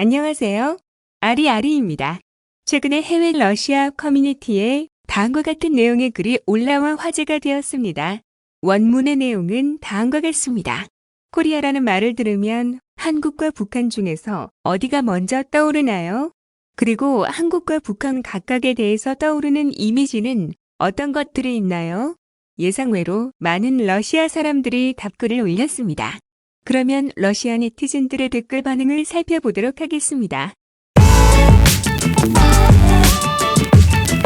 안녕하세요. 아리아리입니다. 최근에 해외 러시아 커뮤니티에 다음과 같은 내용의 글이 올라와 화제가 되었습니다. 원문의 내용은 다음과 같습니다. 코리아라는 말을 들으면 한국과 북한 중에서 어디가 먼저 떠오르나요? 그리고 한국과 북한 각각에 대해서 떠오르는 이미지는 어떤 것들이 있나요? 예상외로 많은 러시아 사람들이 답글을 올렸습니다. 그러면 러시아 네티즌들의 댓글 반응을 살펴보도록 하겠습니다.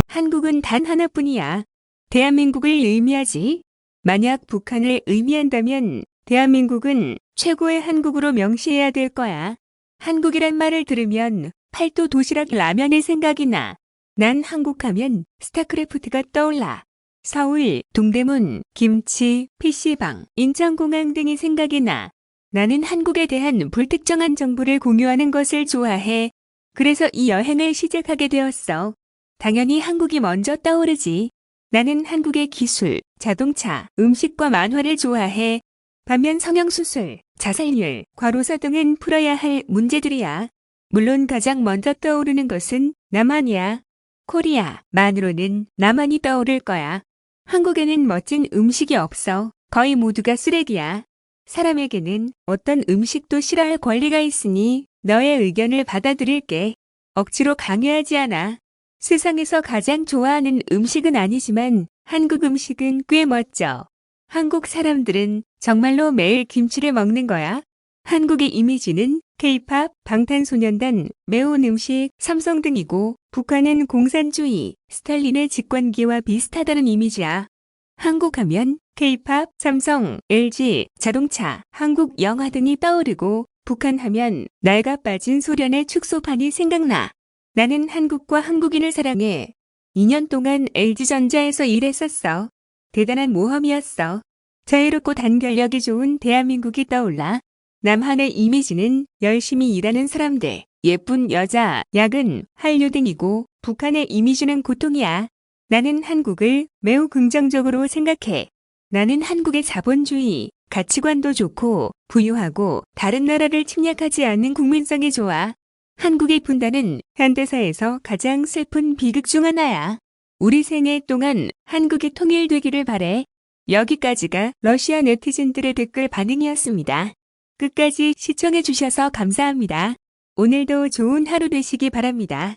한국은 단 하나뿐이야. 대한민국을 의미하지. 만약 북한을 의미한다면 대한민국은 최고의 한국으로 명시해야 될 거야. 한국이란 말을 들으면 팔도 도시락 라면의 생각이 나. 난 한국하면 스타크래프트가 떠올라. 서울, 동대문, 김치, PC방, 인천공항 등이 생각이 나. 나는 한국에 대한 불특정한 정보를 공유하는 것을 좋아해. 그래서 이 여행을 시작하게 되었어. 당연히 한국이 먼저 떠오르지. 나는 한국의 기술, 자동차, 음식과 만화를 좋아해. 반면 성형수술, 자살률, 과로사 등은 풀어야 할 문제들이야. 물론 가장 먼저 떠오르는 것은 남한이야. 코리아만으로는 남한이 떠오를 거야. 한국에는 멋진 음식이 없어. 거의 모두가 쓰레기야. 사람에게는 어떤 음식도 싫어할 권리가 있으니 너의 의견을 받아들일게. 억지로 강요하지 않아. 세상에서 가장 좋아하는 음식은 아니지만 한국 음식은 꽤 멋져. 한국 사람들은 정말로 매일 김치를 먹는 거야. 한국의 이미지는 K-팝, 방탄소년단, 매운 음식, 삼성 등이고 북한은 공산주의, 스탈린의 집권기와 비슷하다는 이미지야. 한국 하면 K-팝, 삼성, LG, 자동차, 한국 영화 등이 떠오르고 북한 하면 낡아 빠진 소련의 축소판이 생각나. 나는 한국과 한국인을 사랑해. 2년 동안 LG전자에서 일했었어. 대단한 모험이었어. 자유롭고 단결력이 좋은 대한민국이 떠올라. 남한의 이미지는 열심히 일하는 사람들, 예쁜 여자, 야근, 한류 등이고 북한의 이미지는 고통이야. 나는 한국을 매우 긍정적으로 생각해. 나는 한국의 자본주의, 가치관도 좋고 부유하고 다른 나라를 침략하지 않는 국민성이 좋아. 한국의 분단은 현대사에서 가장 슬픈 비극 중 하나야. 우리 생애 동안 한국이 통일되기를 바래. 여기까지가 러시아 네티즌들의 댓글 반응이었습니다. 끝까지 시청해주셔서 감사합니다. 오늘도 좋은 하루 되시기 바랍니다.